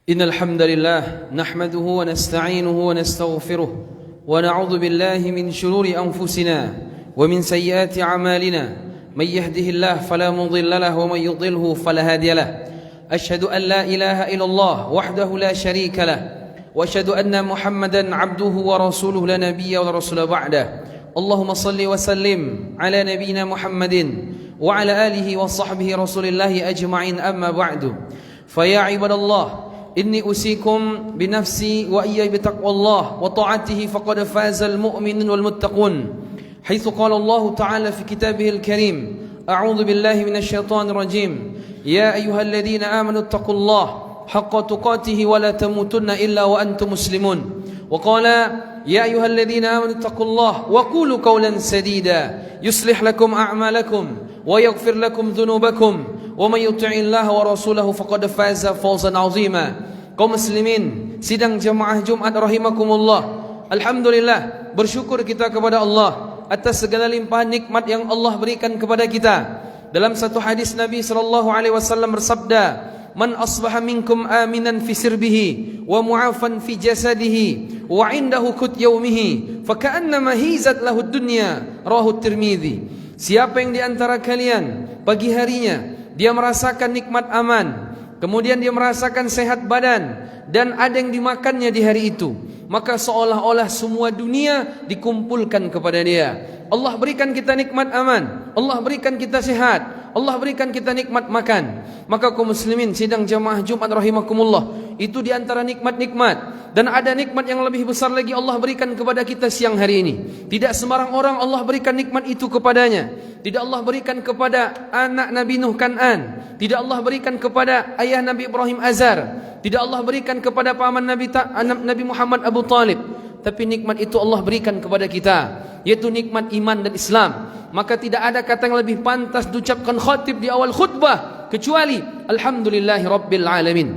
إن الحمد لله نحمده ونستعينه ونستغفره ونعوذ بالله من شرور أنفسنا ومن سيئات أعمالنا من يهده الله فلا مضل له ومن يضله فلا هادي له أشهد أن لا إله إلا الله وحده لا شريك له وأشهد أن محمدا عبده ورسوله لا نبي ولا رسول بعده اللهم صل وسلم على نبينا محمد وعلى آله وصحبه رسول الله أجمعين أما بعد فيا عباد الله إني أوصيكم بنفسي وإياي بتقوى الله وطاعته فقد فاز المؤمنون والمتقون حيث قال الله تعالى في كتابه الكريم أعوذ بالله من الشيطان الرجيم يا أيها الذين آمنوا اتقوا الله حق تقاته ولا تموتن إلا وأنتم مسلمون وقال يا أيها الذين آمنوا اتقوا الله وقولوا قولا سديدا يصلح لكم أعمالكم ويغفر لكم ذنوبكم ومن يطع الله ورسوله فقد فاز فوزا عظيما. Kaum muslimin, sidang jamaah Jumat rahimakumullah. Alhamdulillah, bersyukur kita kepada Allah atas segala limpahan nikmat yang Allah berikan kepada kita. Dalam satu hadis Nabi sallallahu alaihi wasallam bersabda, "Man asbaha minkum aminan fi sirbihi wa mu'afan fi jasadihi wa 'indahu qut yaumihi fa ka'annama hizat lahu dunya." Rawahu Tirmizi. Siapa yang di antara kalian pagi harinya dia merasakan nikmat aman, kemudian dia merasakan sehat badan dan ada yang dimakannya di hari itu, maka seolah-olah semua dunia dikumpulkan kepada dia. Allah berikan kita nikmat aman, Allah berikan kita sehat, Allah berikan kita nikmat makan. Maka kaum muslimin sidang jamaah Jumat rahimakumullah, itu di antara nikmat-nikmat. Dan ada nikmat yang lebih besar lagi Allah berikan kepada kita siang hari ini. Tidak sembarang orang Allah berikan nikmat itu kepadanya. Tidak Allah berikan kepada anak Nabi Nuh Kan'an, tidak Allah berikan kepada ayah Nabi Ibrahim Azar, tidak Allah berikan kepada paman Nabi Muhammad Abu Talib. Tapi nikmat itu Allah berikan kepada kita, yaitu nikmat iman dan Islam. Maka tidak ada kata yang lebih pantas diucapkan khatib di awal khutbah kecuali Alhamdulillahi Rabbil Alamin.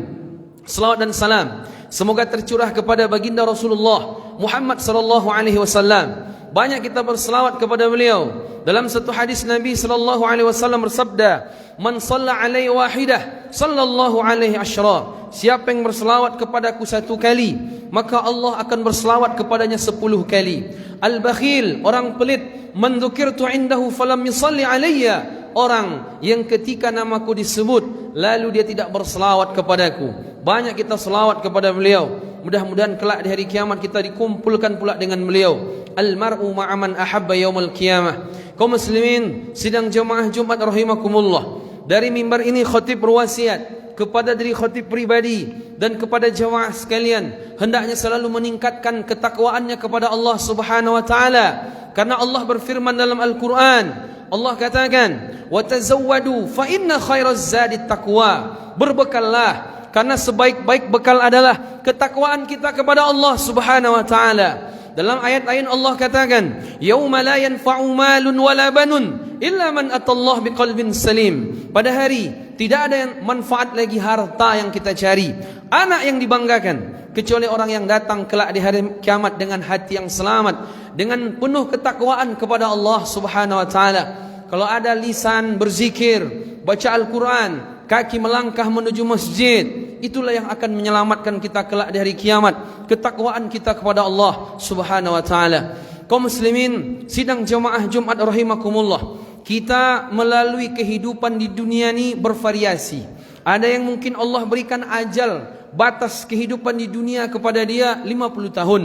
Salawat dan salam semoga tercurah kepada baginda Rasulullah Muhammad sallallahu alaihi wasallam. Banyak kita berselawat kepada beliau. Dalam satu hadis Nabi sallallahu alaihi wasallam bersabda, "Man shalla alaihi wahidah, sallallahu alaihi asyra." Siapa yang berselawat kepadaku satu kali, maka Allah akan berselawat kepadanya 10 kali. Al-bakhil, orang pelit, man dzukirtu indahu falam yusalli alayya, orang yang ketika namaku disebut lalu dia tidak berselawat kepadaku. Banyak kita selawat kepada beliau. Mudah-mudahan kelak di hari kiamat kita dikumpulkan pula dengan beliau. Al-mar'u ma'aman ahabba yaumil qiyamah. Kaum muslimin sidang jamaah Jumat rahimakumullah, dari mimbar ini khatib berwasiat kepada diri khatib pribadi dan kepada jamaah sekalian, hendaknya selalu meningkatkan ketakwaannya kepada Allah Subhanahu wa taala. Karena Allah berfirman dalam Al-Qur'an, Allah katakan, "Wa tazawwadu fa inna khairaz zadi taqwa." Berbekallah, karena sebaik-baik bekal adalah ketakwaan kita kepada Allah Subhanahu wa taala. Dalam ayat-ayat Allah katakan, "Yauma la yanfa'u malun wala banun illa man atallah biqalbin salim." Pada hari tidak ada yang manfaat lagi harta yang kita cari, anak yang dibanggakan, kecuali orang yang datang kelak di hari kiamat dengan hati yang selamat, dengan penuh ketakwaan kepada Allah Subhanahu wa taala. Kalau ada lisan berzikir, baca Al-Quran, kaki melangkah menuju masjid, itulah yang akan menyelamatkan kita kelak di hari kiamat, ketakwaan kita kepada Allah Subhanahu wa taala. Kaum muslimin sidang jamaah Jumat rahimakumullah, kita melalui kehidupan di dunia ini bervariasi. Ada yang mungkin Allah berikan ajal, batas kehidupan di dunia kepada dia 50 tahun.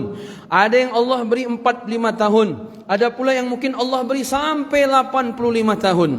Ada yang Allah beri 45 tahun. Ada pula yang mungkin Allah beri sampai 85 tahun.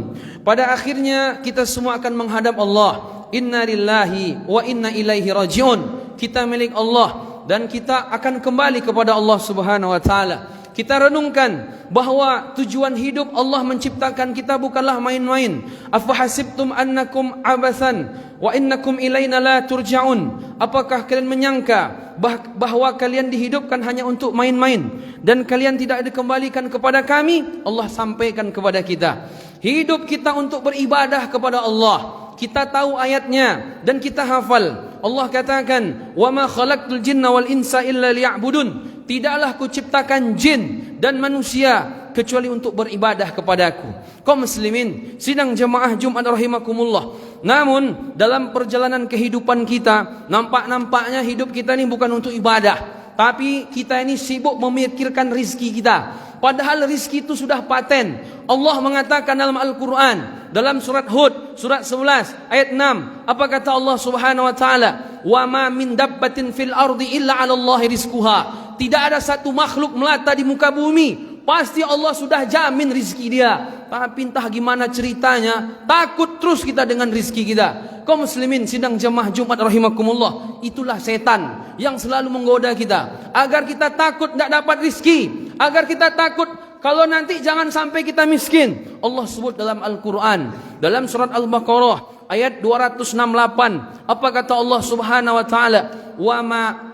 Pada akhirnya kita semua akan menghadap Allah. Inna lillahi wa inna ilaihi rajiun. Kita milik Allah dan kita akan kembali kepada Allah Subhanahu wa taala. Kita renungkan bahawa tujuan hidup Allah menciptakan kita bukanlah main-main. Afahasibtum annakum abathan wa innakum ilaina la turja'un. Apakah kalian menyangka bahawa kalian dihidupkan hanya untuk main-main dan kalian tidak dikembalikan kepada kami? Allah sampaikan kepada kita, hidup kita untuk beribadah kepada Allah. Kita tahu ayatnya dan kita hafal. Allah katakan, "Wa ma khalaqtul jinna wal insa illa liya'budun." Tidaklah kuciptakan jin dan manusia kecuali untuk beribadah kepadaku. Kaum muslimin, sidang jemaah Jumat rahimakumullah. Namun dalam perjalanan kehidupan kita, nampak-nampaknya hidup kita ini bukan untuk ibadah, tapi kita ini sibuk memikirkan rizki kita. Padahal rizki itu sudah paten. Allah mengatakan dalam Al-Quran, dalam surat Hud, surat 11, ayat 6. Apa kata Allah subhanahu wa ta'ala? Wa ma min dabbatin fil ardi illa 'ala Allahi rizquha. Tidak ada satu makhluk melata di muka bumi, pasti Allah sudah jamin rizki dia. Tapi entah gimana ceritanya, takut terus kita dengan rizki kita. Kaum muslimin sidang jemaah Jumat rahimakumullah, itulah setan yang selalu menggoda kita agar kita takut tidak dapat rizki, agar kita takut kalau nanti jangan sampai kita miskin. Allah sebut dalam Al-Quran, dalam surat Al-Baqarah ayat 268. Apa kata Allah subhanahu wa ta'ala?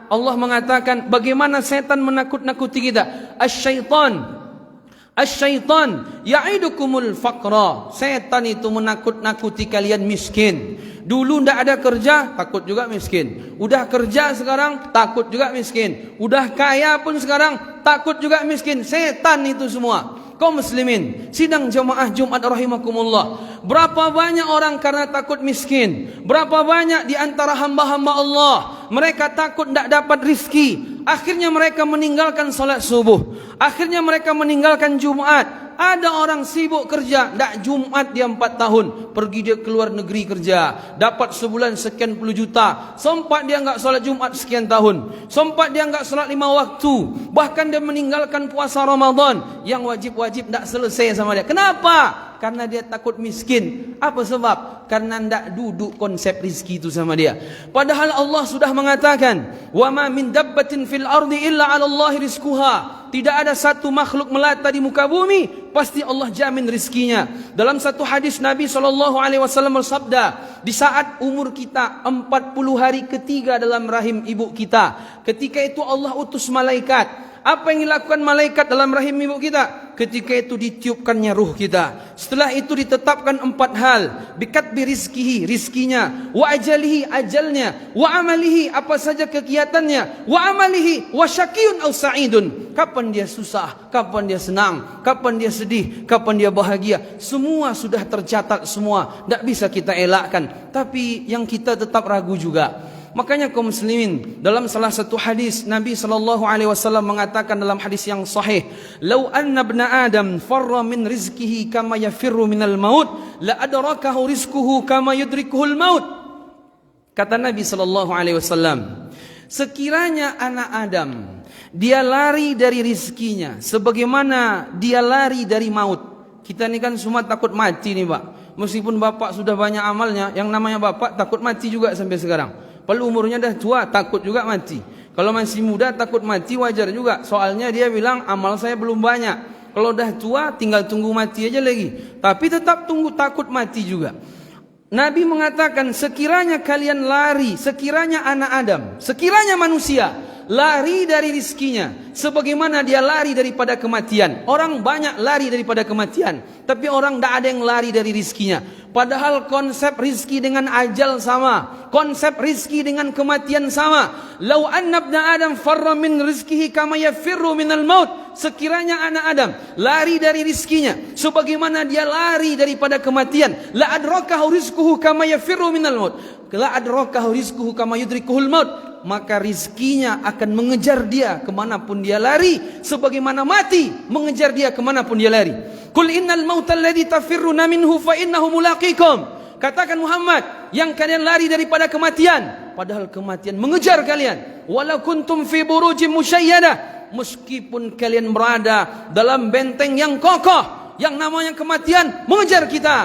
Allah mengatakan bagaimana setan menakut-nakuti kita. Asyaitan ya'idukumul faqra. Setan itu menakut-nakuti kalian miskin. Dulu ndak ada kerja, takut juga miskin. Udah kerja sekarang, takut juga miskin. Udah kaya pun sekarang, takut juga miskin. Setan itu semua. Kaum muslimin, sidang jemaah Jumat rahimakumullah. Berapa banyak orang karena takut miskin? Berapa banyak di antara hamba-hamba Allah, mereka takut tidak dapat rizki, akhirnya mereka meninggalkan salat subuh, akhirnya mereka meninggalkan Jumat. Ada orang sibuk kerja, tidak Jumat dia 4 tahun, pergi dia keluar negeri kerja, dapat sebulan sekian puluh juta, sempat dia enggak salat Jumat sekian tahun, sempat dia enggak salat 5 waktu, bahkan dia meninggalkan puasa Ramadan yang wajib-wajib tidak selesai sama dia. Kenapa? Karena dia takut miskin. Apa sebab? Karena tidak duduk konsep rizki itu sama dia. Padahal Allah sudah mengatakan, wa ma min dabbatin fil ardi illa 'ala Allahi rizquha. Tidak ada satu makhluk melata di muka bumi, pasti Allah jamin rizkinya. Dalam satu hadis Nabi SAW bersabda, di saat umur kita 40 hari ketiga dalam rahim ibu kita, ketika itu Allah utus malaikat. Apa yang dilakukan malaikat dalam rahim ibu kita? Ketika itu ditiupkannya ruh kita. Setelah itu ditetapkan 4 hal. Bikatbi rizkihi, rizkinya. Wa ajalihi, ajalnya. Wa amalihi, apa saja kegiatannya. Wa amalihi, wa syakiyun au sa'idun. Kapan dia susah, kapan dia senang, kapan dia sedih, kapan dia bahagia. Semua sudah tercatat semua. Tak bisa kita elakkan. Tapi yang kita tetap ragu juga. Makanya kaum muslimin, dalam salah satu hadis Nabi SAW mengatakan dalam hadis yang sahih, "Lau anna ibna Adam farra min rizkihi kama yafirru minal maut, la adrakahu rizquhu kama yudrikuhul maut." Kata Nabi SAW, sekiranya anak Adam dia lari dari rizkinya sebagaimana dia lari dari maut. Kita ni kan semua takut mati nih Pak. Meskipun bapak sudah banyak amalnya, yang namanya bapak takut mati juga sampai sekarang. Kalau umurnya dah tua, takut juga mati. Kalau masih muda, takut mati wajar juga. Soalnya dia bilang, amal saya belum banyak. Kalau dah tua, tinggal tunggu mati aja lagi. Tapi tetap tunggu, takut mati juga. Nabi mengatakan, sekiranya kalian lari, sekiranya anak Adam, sekiranya manusia lari dari rizkinya, sebagaimana dia lari daripada kematian. Orang banyak lari daripada kematian, tapi orang tidak ada yang lari dari rizkinya. Padahal konsep rizki dengan ajal sama, konsep rizki dengan kematian sama. Lau anna ibna Adam farra min rizkihi kama yafirru minal maut. Sekiranya anak Adam lari dari rizkinya sebagaimana dia lari daripada kematian, la adrakahu rizquhu kama yafirru minal maut. La adrakahu rizquhu kama yudrikuhul maut. Maka rizkinya akan mengejar dia kemanapun dia lari, sebagaimana mati mengejar dia kemanapun dia lari. Qul innal mauta alladhi tafirruna minhu fa innahu mulaqikum. Katakan Muhammad, yang kalian lari daripada kematian, padahal kematian mengejar kalian. Walau kuntum fi burujim musyayyadah, meskipun kalian berada dalam benteng yang kokoh, yang namanya kematian mengejar kita.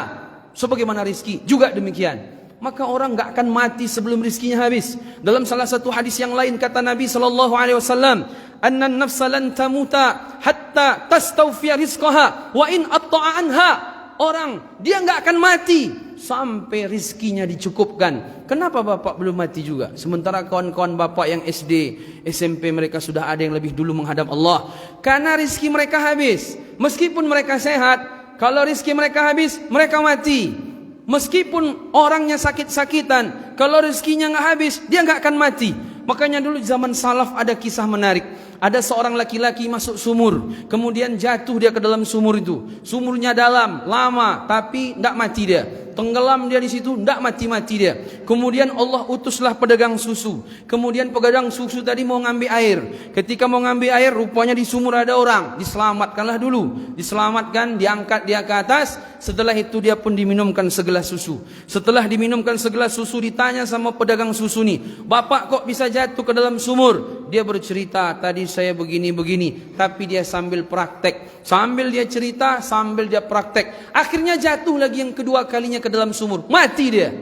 Sebagaimana rizki juga demikian. Maka orang enggak akan mati sebelum rizkinya habis. Dalam salah satu hadis yang lain kata Nabi SAW, "Anna an-nafsa lan tamuta hatta tastawfiya rizqaha wa in atta'a anha." Orang dia enggak akan mati sampai rizkinya dicukupkan. Kenapa bapak belum mati juga? Sementara kawan-kawan bapak yang SD, SMP mereka sudah ada yang lebih dulu menghadap Allah. Karena rizki mereka habis. Meskipun mereka sehat, kalau rizki mereka habis, mereka mati. Meskipun orangnya sakit-sakitan, kalau rezekinya nggak habis, dia nggak akan mati. Makanya dulu zaman salaf ada kisah menarik. Ada seorang laki-laki masuk sumur, kemudian jatuh dia ke dalam sumur itu. Sumurnya dalam, lama, tapi tidak mati dia. Tenggelam dia di situ, tidak mati-mati dia. Kemudian Allah utuslah pedagang susu. Kemudian pedagang susu tadi mau ngambil air. Ketika mau ngambil air, rupanya di sumur ada orang. Diselamatkanlah dulu. Diselamatkan, diangkat dia ke atas. Setelah itu dia pun diminumkan segelas susu. Setelah diminumkan segelas susu, ditanya sama pedagang susu nih, "Bapak kok bisa jatuh ke dalam sumur?" Dia bercerita, "Tadi saya begini-begini." Tapi dia sambil praktek. Sambil dia cerita, sambil dia praktek. Akhirnya jatuh lagi yang kedua kalinya ke dalam sumur. Mati dia.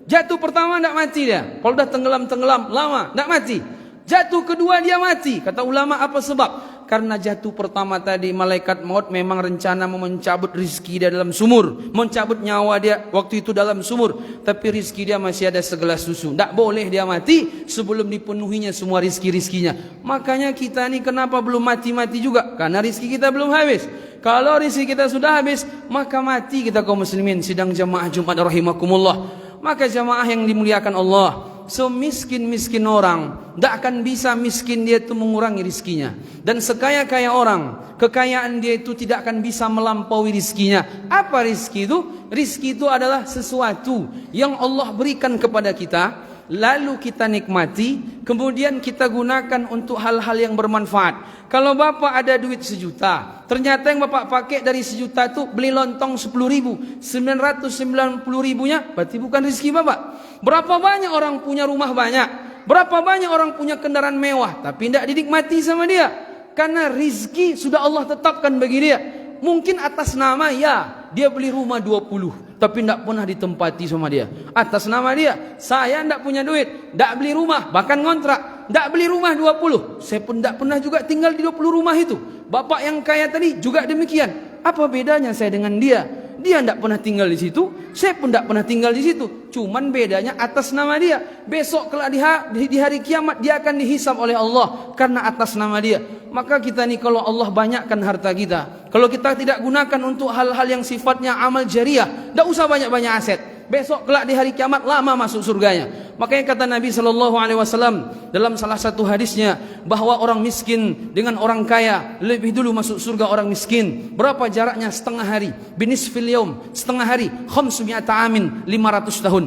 Jatuh pertama tidak mati dia. Kalau dah tenggelam-tenggelam lama tidak mati. Jatuh kedua dia mati. Kata ulama, apa sebab? Karena jatuh pertama tadi malaikat maut memang rencana mau mencabut rizki dia dalam sumur, mencabut nyawa dia waktu itu dalam sumur. Tapi rizki dia masih ada segelas susu. Tak boleh dia mati sebelum dipenuhinya semua rizki-rizkinya. Makanya kita ni kenapa belum mati-mati juga? Karena rizki kita belum habis. Kalau rizki kita sudah habis, maka mati kita kaum muslimin. Sidang jamaah Jumat rahimakumullah. Maka jamaah yang dimuliakan Allah, semiskin-miskin orang tidak akan bisa miskin dia itu mengurangi rizkinya. Dan sekaya-kaya orang, kekayaan dia itu tidak akan bisa melampaui rizkinya. Apa rizki itu? Rizki itu adalah sesuatu yang Allah berikan kepada kita, lalu kita nikmati, kemudian kita gunakan untuk hal-hal yang bermanfaat. Kalau bapak ada duit 1 juta, ternyata yang bapak pakai dari 1 juta itu beli lontong 10.000, 990 ribunya berarti bukan rizki bapak. Berapa banyak orang punya rumah banyak, berapa banyak orang punya kendaraan mewah, tapi tidak dinikmati sama dia. Karena rizki sudah Allah tetapkan bagi dia. Mungkin atas nama ya, dia beli rumah 20, tapi tidak pernah ditempati sama dia. Atas nama dia, saya tidak punya duit, tidak beli rumah, bahkan ngontrak, tidak beli rumah 20. Saya pun tidak pernah juga tinggal di 20 rumah itu. Bapak yang kaya tadi juga demikian. Apa bedanya saya dengan dia? Dia tidak pernah tinggal di situ, saya pun tidak pernah tinggal di situ. Cuman bedanya atas nama dia. Besok kelak di hari kiamat dia akan dihisab oleh Allah karena atas nama dia. Maka kita ni kalau Allah banyakkan harta kita, kalau kita tidak gunakan untuk hal-hal yang sifatnya amal jariah, tidak usah banyak-banyak aset. Besok kelak di hari kiamat lama masuk surganya. Makanya kata Nabi SAW dalam salah satu hadisnya, bahwa orang miskin dengan orang kaya lebih dulu masuk surga orang miskin. Berapa jaraknya? Setengah hari. Binisfil yaum, setengah hari. 500 amin, 500 tahun.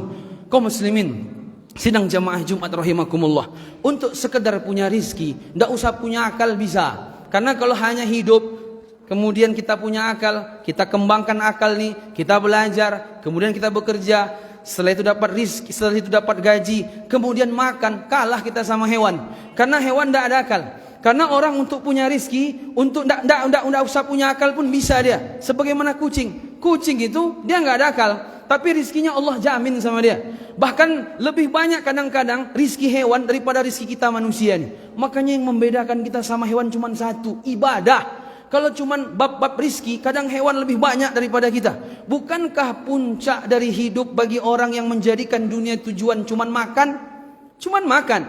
Kaum muslimin, sidang jamaah Jumat rahimakumullah, untuk sekedar punya rizki, tidak usah punya akal bisa. Karena kalau hanya hidup, kemudian kita punya akal, kita kembangkan akal nih, kita belajar, kemudian kita bekerja, setelah itu dapat rizki, setelah itu dapat gaji, kemudian makan, kalah kita sama hewan. Karena hewan tidak ada akal. Karena orang untuk punya rizki, untuk tidak usah punya akal pun bisa dia. Sebagaimana kucing. Kucing itu dia nggak ada akal, tapi rizkinya Allah jamin sama dia. Bahkan lebih banyak kadang-kadang rizki hewan daripada rizki kita manusia nih. Makanya yang membedakan kita sama hewan cuma satu, ibadah. Kalau cuman bab-bab rizki, kadang hewan lebih banyak daripada kita. Bukankah puncak dari hidup bagi orang yang menjadikan dunia tujuan cuman makan? Cuman makan.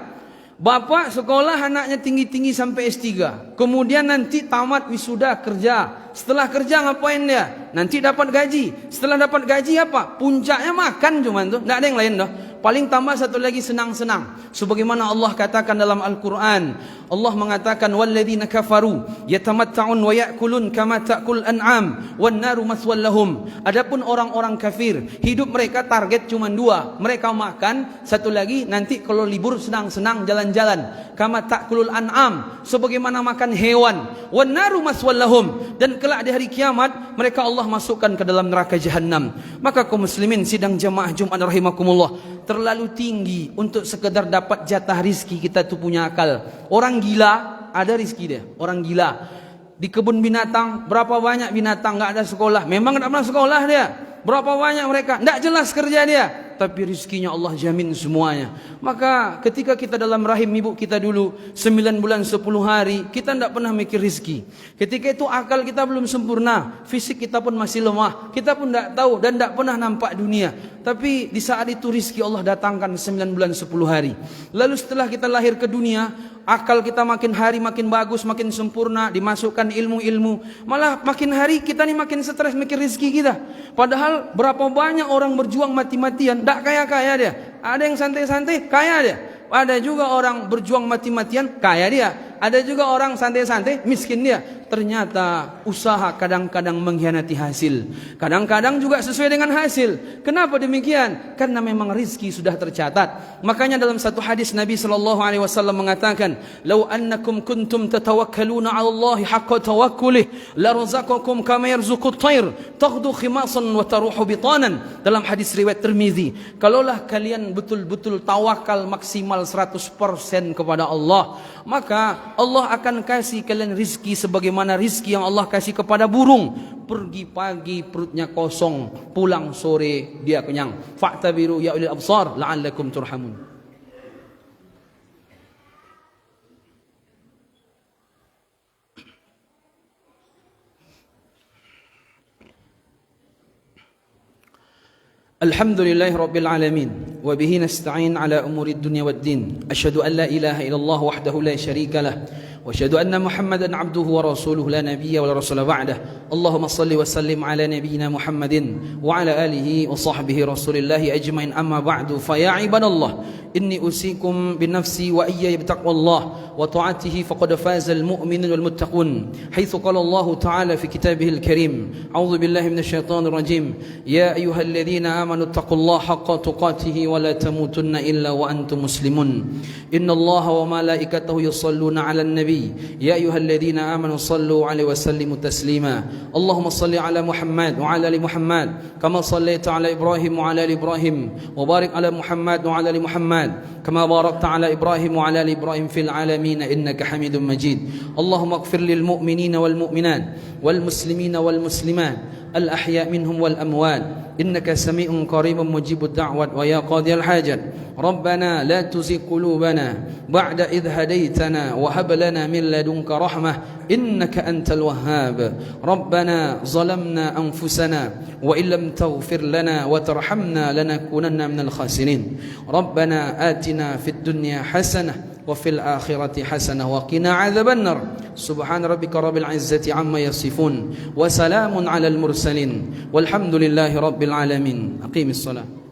Bapak sekolah anaknya tinggi-tinggi sampai S3. Kemudian nanti tamat wisuda kerja. Setelah kerja ngapain dia? Nanti dapat gaji. Setelah dapat gaji apa? Puncaknya makan cuman tuh. Tidak ada yang lain dah. Paling tambah satu lagi senang-senang. Sebagaimana Allah katakan dalam Al-Quran. Allah mengatakan, وَالَّذِينَ كَفَرُوا يَتَمَتَّعُونَ وَيَأْكُلُونَ كَمَا تَأْكُلُ الْأَنْعَامُ وَالنَّارُ مَثْوًى لَهُمْ. Adapun orang-orang kafir, hidup mereka target cuma 2. Mereka makan, satu lagi nanti kalau libur senang-senang jalan-jalan. Kama ta'kulul an'am, sebagaimana makan hewan. وَالنَّارُ مَثْوًى لَهُمْ. Dan kelak di hari kiamat mereka Allah masukkan ke dalam neraka jahanam. Maka kaum muslimin sidang jamaah Jumat rahimakumullah, terlalu tinggi untuk sekedar dapat jatah rizki kita tu punya akal. Orang gila ada rizki dia. Orang gila di kebun binatang, berapa banyak binatang nggak ada sekolah, memang nggak pernah sekolah dia. Berapa banyak mereka nggak jelas kerja dia, tapi rizkinya Allah jamin semuanya. Maka ketika kita dalam rahim ibu kita dulu 9 bulan 10 hari, kita tidak pernah mikir rizki. Ketika itu akal kita belum sempurna, fisik kita pun masih lemah, kita pun tidak tahu dan tidak pernah nampak dunia. Tapi di saat itu rizki Allah datangkan 9 bulan 10 hari. Lalu setelah kita lahir ke dunia, akal kita makin hari makin bagus, makin sempurna, dimasukkan ilmu-ilmu. Malah makin hari kita ni makin stres mikir rizki kita. Padahal berapa banyak orang berjuang mati-matian, tak kaya-kaya dia. Ada yang santai-santai, kaya dia. Ada juga orang berjuang mati-matian, kaya dia. Ada juga orang santai-santai, miskin dia. Ternyata usaha kadang-kadang mengkhianati hasil. Kadang-kadang juga sesuai dengan hasil. Kenapa demikian? Karena memang rizki sudah tercatat. Makanya dalam satu hadis Nabi SAW mengatakan, "Lau annakum kuntum tatawakkaluna 'ala Allah haqqa tawakkulih, la razaqakum kama yarzuqut tayr, taghdu khimasan wa taruhu bitanan." Dalam hadis riwayat Tirmizi, kalaulah kalian betul-betul tawakal maksimal 100% kepada Allah, maka Allah akan kasih kalian rizki sebagaimana rizki yang Allah kasih kepada burung. Pergi pagi perutnya kosong, pulang sore dia kenyang. Fa'tabiru ya ulil absar la'allakum turhamun. الحمد لله رب العالمين وبه نستعين على أمور الدنيا والدين أشهد أن لا إله إلا الله وحده لا شريك له وأشهد أن محمدا عبده ورسوله لا نبي ولا رسول بعده اللهم صل وسلم على نبينا محمد وعلى آله وصحبه رسول الله أجمعين أما بعد فيا عباد الله إني أوصيكم بنفسي وإياي بتقوى الله وطاعته فقد فاز المؤمنون والمتقون حيث قال الله تعالى في كتابه الكريم أعوذ بالله من الشيطان الرجيم يا أيها الذين آمنوا اتقوا الله حق تقاته ولا تموتن إلا وأنتم مسلمون إن الله وملائكته يصلون على النبي يا أيها الذين آمنوا صلوا عليه وسلموا تسليما اللهم صل على محمد وعلى آل محمد كما صليت على إبراهيم وعلى آل إبراهيم وبارك على محمد وعلى آل محمد كما باركت على إبراهيم وعلى آل إبراهيم في العالمين إنك حميد مجيد اللهم اغفر للمؤمنين والمؤمنات والمسلمين والمسلمات الأحياء منهم والأموات إنك سميع قريب مجيب الدعوة ويا قاضي الحاجات ربنا لا تزغ قلوبنا بعد إذ هديتنا وهب لنا من لدنك رحمة إنك أنت الوهاب ربنا ظلمنا أنفسنا وإن لم تغفر لنا وترحمنا لنكونن من الخاسرين ربنا آتنا في الدنيا حسنة وفي الآخرة حسنة وقنا عذاب النار سبحان ربك رب العزة عما يصفون وسلام على المرسلين والحمد لله رب العالمين أقيم الصلاة